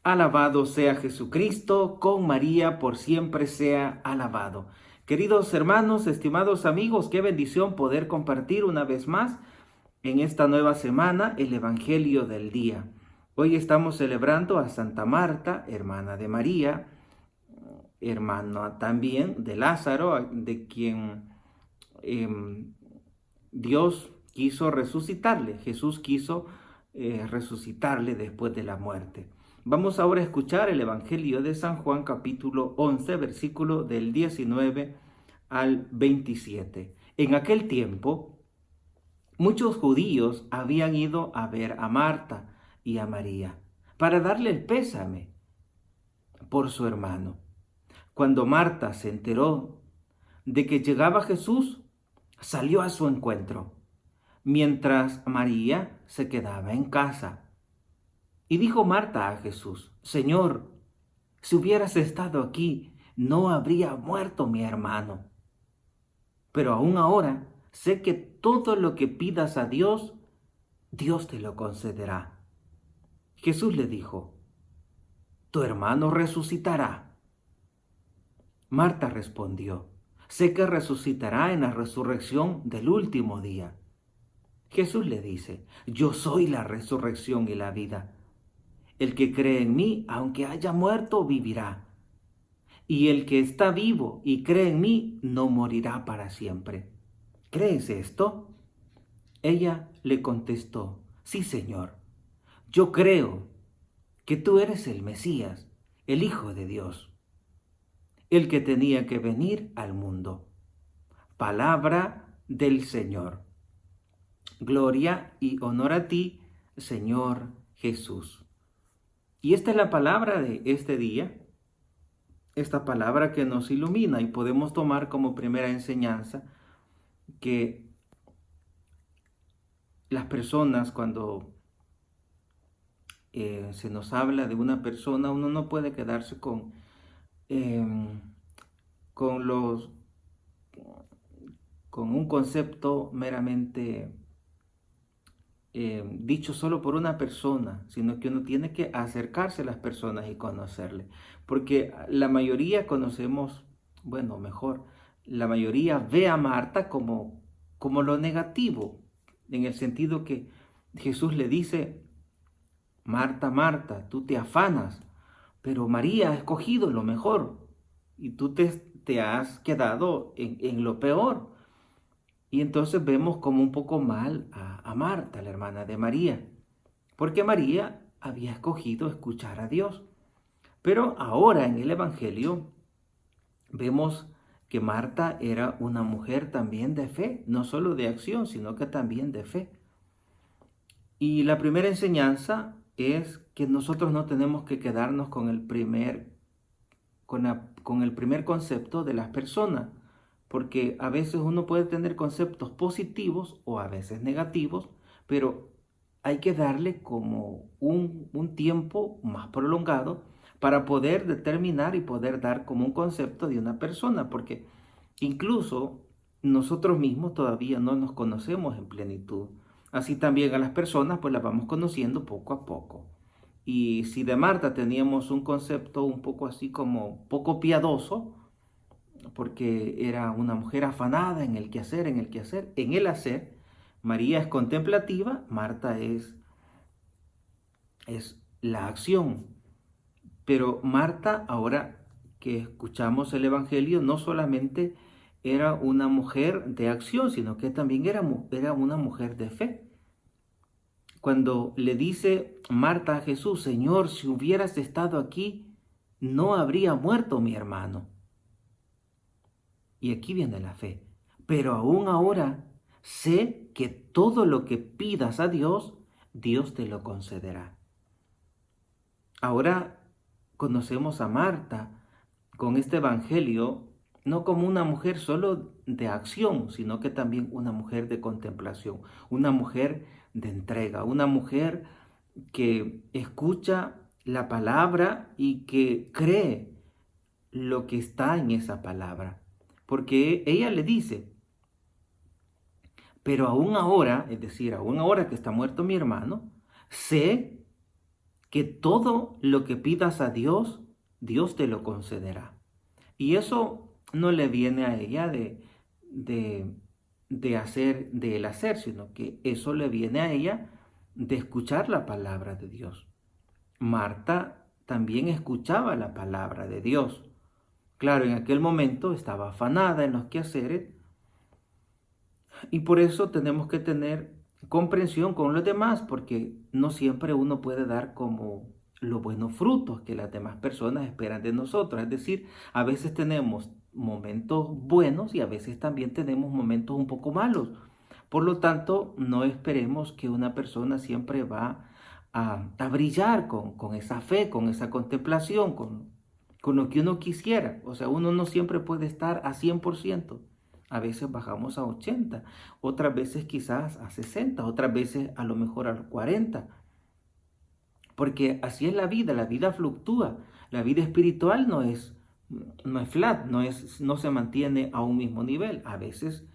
Alabado sea Jesucristo, con María por siempre sea alabado. Queridos hermanos, estimados amigos, qué bendición poder compartir una vez más en esta nueva semana el Evangelio del día. Hoy estamos celebrando a Santa Marta, hermana de María, hermana también de Lázaro, de quien Dios quiso resucitarle, Jesús quiso resucitarle después de la muerte. Vamos ahora a escuchar el Evangelio de San Juan capítulo 11, versículo del 19 al 27. En aquel tiempo, muchos judíos habían ido a ver a Marta y a María para darle el pésame por su hermano. Cuando Marta se enteró de que llegaba Jesús, salió a su encuentro, mientras María se quedaba en casa. Y dijo Marta a Jesús: Señor, si hubieras estado aquí, no habría muerto mi hermano. Pero aún ahora sé que todo lo que pidas a Dios, Dios te lo concederá. Jesús le dijo: Tu hermano resucitará. Marta respondió: Sé que resucitará en la resurrección del último día. Jesús le dice: Yo soy la resurrección y la vida. El que cree en mí, aunque haya muerto, vivirá. Y el que está vivo y cree en mí, no morirá para siempre. ¿Crees esto? Ella le contestó: Sí, Señor. Yo creo que tú eres el Mesías, el Hijo de Dios, el que tenía que venir al mundo. Palabra del Señor. Gloria y honor a ti, Señor Jesús. Y esta es la palabra de este día, esta palabra que nos ilumina, y podemos tomar como primera enseñanza que las personas, cuando se nos habla de una persona, uno no puede quedarse em, con los, con un concepto meramente dicho solo por una persona, sino que uno tiene que acercarse a las personas y conocerle. Porque la mayoría conocemos, bueno, mejor, la mayoría ve a Marta como lo negativo, en el sentido que Jesús le dice: Marta, Marta, tú te afanas, pero María ha escogido lo mejor y tú te has quedado en lo peor. Y entonces vemos como un poco mal a Marta, la hermana de María, porque María había escogido escuchar a Dios. Pero ahora en el Evangelio vemos que Marta era una mujer también de fe, no solo de acción, sino que también de fe. Y la primera enseñanza es que nosotros no tenemos que quedarnos con el primer concepto de las personas, porque a veces uno puede tener conceptos positivos o a veces negativos, pero hay que darle como un tiempo más prolongado para poder determinar y poder dar como un concepto de una persona, porque incluso nosotros mismos todavía no nos conocemos en plenitud. Así también a las personas pues las vamos conociendo poco a poco. Y si de Marta teníamos un concepto un poco así como poco piadoso, porque era una mujer afanada en el quehacer, en el hacer, María es contemplativa, Marta es la acción. Pero Marta, ahora que escuchamos el Evangelio, no solamente era una mujer de acción, sino que también era una mujer de fe. Cuando le dice Marta a Jesús: Señor, si hubieras estado aquí, no habría muerto mi hermano. Y aquí viene la fe. Pero aún ahora sé que todo lo que pidas a Dios, Dios te lo concederá. Ahora conocemos a Marta con este evangelio no como una mujer solo de acción, sino que también una mujer de contemplación, una mujer de entrega, una mujer que escucha la palabra y que cree lo que está en esa palabra. Porque ella le dice: pero aún ahora, es decir, aún ahora que está muerto mi hermano, sé que todo lo que pidas a Dios, Dios te lo concederá. Y eso no le viene a ella de hacer, del hacer, sino que eso le viene a ella de escuchar la palabra de Dios. Marta también escuchaba la palabra de Dios. Claro, en aquel momento estaba afanada en los quehaceres y por eso tenemos que tener comprensión con los demás, porque no siempre uno puede dar como los buenos frutos que las demás personas esperan de nosotros. Es decir, a veces tenemos momentos buenos y a veces también tenemos momentos un poco malos. Por lo tanto, no esperemos que una persona siempre va a brillar con esa fe, con esa contemplación, con lo que uno quisiera. O sea, uno no siempre puede estar a 100%. A veces bajamos a 80, otras veces quizás a 60, otras veces a lo mejor a 40. Porque así es la vida fluctúa. La vida espiritual no es flat, no se mantiene a un mismo nivel. A veces,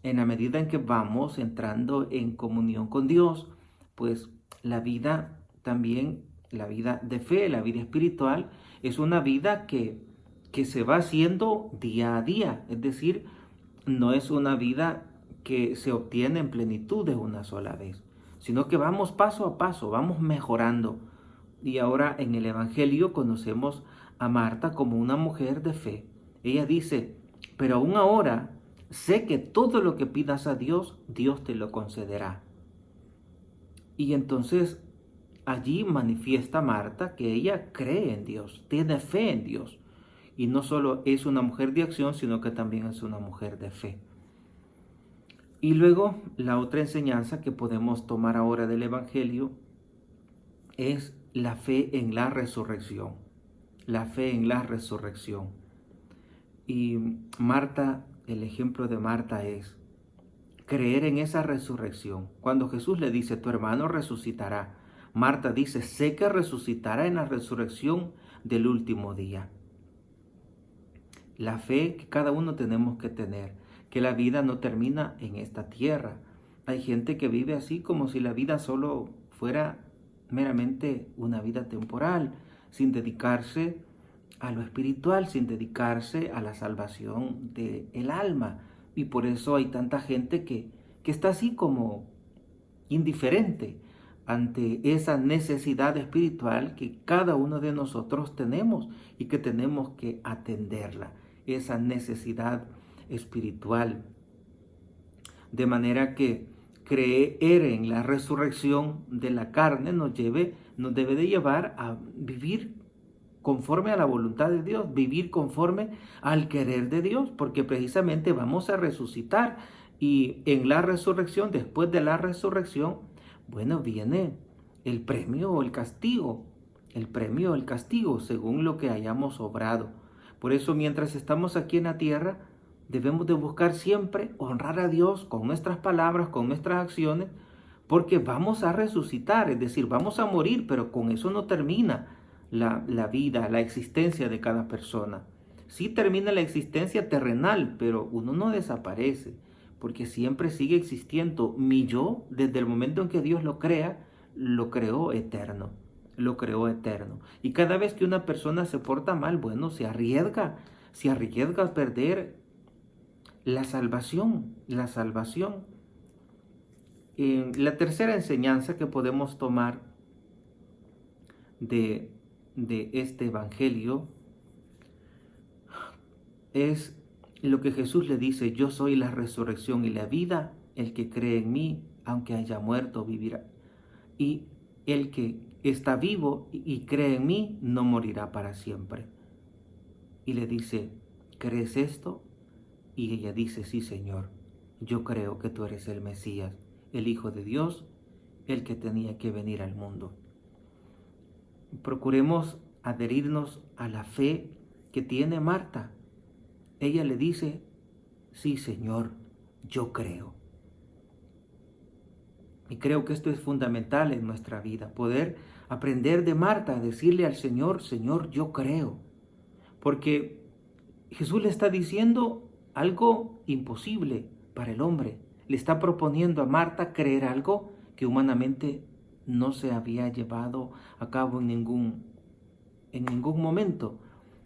en la medida en que vamos entrando en comunión con Dios, pues la vida también, la vida de fe, la vida espiritual, es una vida que se va haciendo día a día. Es decir, no es una vida que se obtiene en plenitud de una sola vez, sino que vamos paso a paso, vamos mejorando. Y ahora en el Evangelio conocemos a Marta como una mujer de fe. Ella dice, pero aún ahora sé que todo lo que pidas a Dios, Dios te lo concederá. Y entonces allí manifiesta Marta que ella cree en Dios, tiene fe en Dios. Y no solo es una mujer de acción, sino que también es una mujer de fe. Y luego la otra enseñanza que podemos tomar ahora del Evangelio es la fe en la resurrección. La fe en la resurrección. Y Marta, el ejemplo de Marta es creer en esa resurrección. Cuando Jesús le dice, tu hermano resucitará, Marta dice, sé que resucitará en la resurrección del último día. La fe que cada uno tenemos que tener, que la vida no termina en esta tierra. Hay gente que vive así como si la vida solo fuera meramente una vida temporal, sin dedicarse a lo espiritual, sin dedicarse a la salvación del alma. Y por eso hay tanta gente que está así como indiferente ante esa necesidad espiritual que cada uno de nosotros tenemos y que tenemos que atenderla, esa necesidad espiritual. De manera que creer en la resurrección de la carne nos debe de llevar a vivir conforme a la voluntad de Dios, vivir conforme al querer de Dios, porque precisamente vamos a resucitar y en la resurrección, después de la resurrección, bueno, viene el premio o el castigo, según lo que hayamos obrado. Por eso, mientras estamos aquí en la tierra, debemos de buscar siempre honrar a Dios con nuestras palabras, con nuestras acciones, porque vamos a resucitar, es decir, vamos a morir, pero con eso no termina la vida, la existencia de cada persona. Sí termina la existencia terrenal, pero uno no desaparece, porque siempre sigue existiendo. Mi yo, desde el momento en que Dios lo crea, lo creó eterno. Lo creó eterno. Y cada vez que una persona se porta mal, bueno, se arriesga a perder la salvación. La tercera enseñanza que podemos tomar de este evangelio es lo que Jesús le dice, yo soy la resurrección y la vida, el que cree en mí, aunque haya muerto, vivirá. Y el que está vivo y cree en mí, no morirá para siempre. Y le dice, ¿crees esto? Y ella dice, sí, Señor, yo creo que tú eres el Mesías, el Hijo de Dios, el que tenía que venir al mundo. Procuremos adherirnos a la fe que tiene Marta. Ella le dice, sí, Señor, yo creo. Y creo que esto es fundamental en nuestra vida, poder aprender de Marta, a decirle al Señor, Señor, yo creo. Porque Jesús le está diciendo algo imposible para el hombre. Le está proponiendo a Marta creer algo que humanamente no se había llevado a cabo en ningún momento.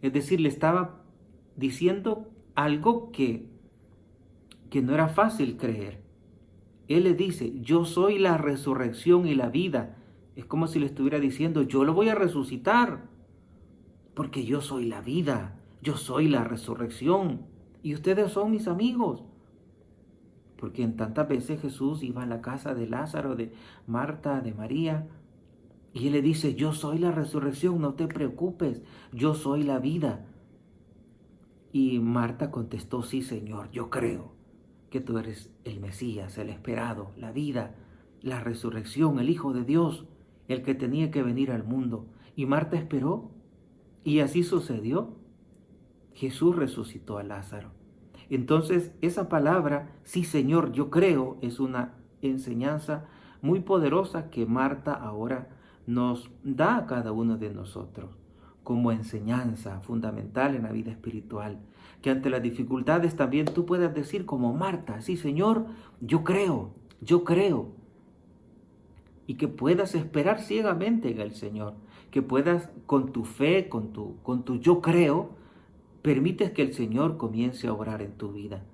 Es decir, le estaba diciendo algo que no era fácil creer. Él le dice, yo soy la resurrección y la vida. Es como si le estuviera diciendo, yo lo voy a resucitar, porque yo soy la vida, yo soy la resurrección, y ustedes son mis amigos. Porque en tantas veces Jesús iba a la casa de Lázaro, de Marta, de María, y él le dice, yo soy la resurrección, no te preocupes, yo soy la vida. Y Marta contestó, sí, Señor, yo creo que tú eres el Mesías, el esperado, la vida, la resurrección, el Hijo de Dios, el que tenía que venir al mundo. Y Marta esperó, y así sucedió. Jesús resucitó a Lázaro. Entonces, esa palabra, sí, Señor, yo creo, es una enseñanza muy poderosa que Marta ahora nos da a cada uno de nosotros como enseñanza fundamental en la vida espiritual, que ante las dificultades también tú puedas decir como Marta, sí, Señor, yo creo, y que puedas esperar ciegamente en el Señor, que puedas con tu fe, con tu yo creo, permites que el Señor comience a obrar en tu vida.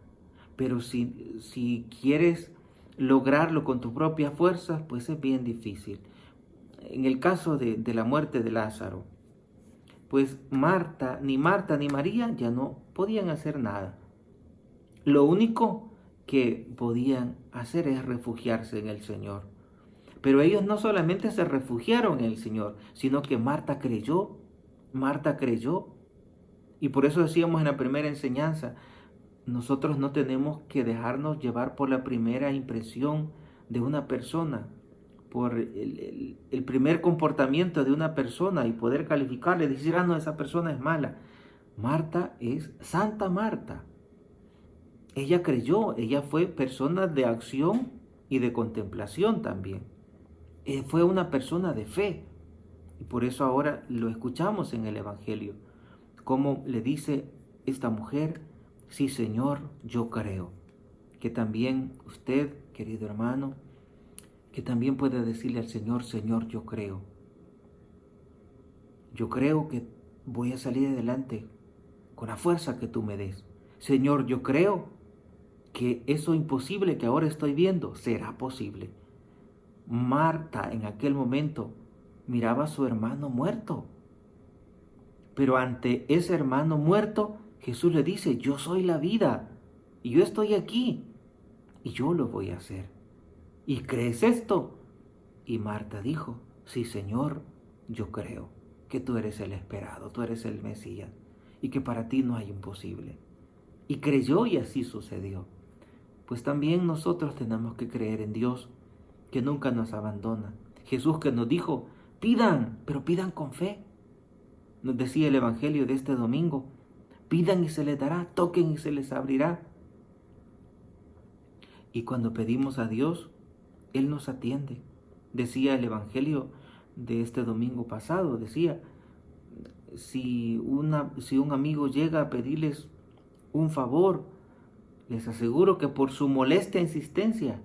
Pero si quieres lograrlo con tus propias fuerzas, pues es bien difícil. En el caso de la muerte de Lázaro, pues Marta ni María ya no podían hacer nada. Lo único que podían hacer es refugiarse en el Señor. Pero ellos no solamente se refugiaron en el Señor, sino que Marta creyó, y por eso decíamos en la primera enseñanza, nosotros no tenemos que dejarnos llevar por la primera impresión de una persona, por el primer comportamiento de una persona y poder calificarle, decir, no, esa persona es mala. Marta es Santa Marta. Ella creyó, ella fue persona de acción y de contemplación también. Fue una persona de fe. Y por eso ahora lo escuchamos en el Evangelio. Como le dice esta mujer, sí, Señor, yo creo. Que también usted, querido hermano, que también puede decirle al Señor, Señor, yo creo. Yo creo que voy a salir adelante con la fuerza que tú me des. Señor, yo creo que eso imposible que ahora estoy viendo será posible. Marta en aquel momento miraba a su hermano muerto. Pero ante ese hermano muerto, Jesús le dice, yo soy la vida y yo estoy aquí y yo lo voy a hacer. ¿Y crees esto? Y Marta dijo, sí, Señor, yo creo que tú eres el esperado, tú eres el Mesías y que para ti no hay imposible. Y creyó y así sucedió. Pues también nosotros tenemos que creer en Dios, que nunca nos abandona. Jesús que nos dijo, pidan, pero pidan con fe. Nos decía el Evangelio de este domingo, pidan y se les dará, toquen y se les abrirá. Y cuando pedimos a Dios, Él nos atiende. Decía el Evangelio de este domingo pasado, decía, si un amigo llega a pedirles un favor, les aseguro que por su molesta insistencia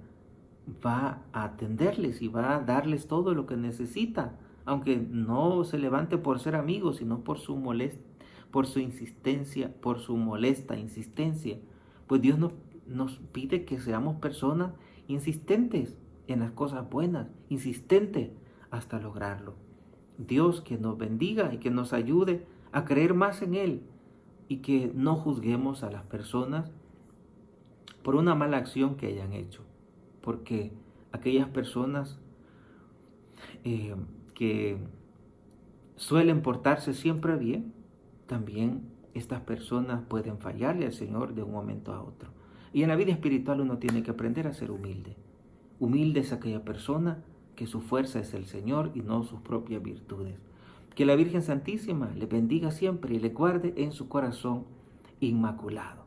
va a atenderles y va a darles todo lo que necesita, aunque no se levante por ser amigo, sino por su insistencia, por su molesta insistencia. Pues Dios nos pide que seamos personas insistentes en las cosas buenas, insistentes hasta lograrlo. Dios que nos bendiga y que nos ayude a creer más en Él y que no juzguemos a las personas por una mala acción que hayan hecho, porque aquellas personas que suelen portarse siempre bien, también estas personas pueden fallarle al Señor de un momento a otro. Y en la vida espiritual uno tiene que aprender a ser humilde. Humilde es aquella persona que su fuerza es el Señor y no sus propias virtudes. Que la Virgen Santísima le bendiga siempre y le guarde en su corazón inmaculado.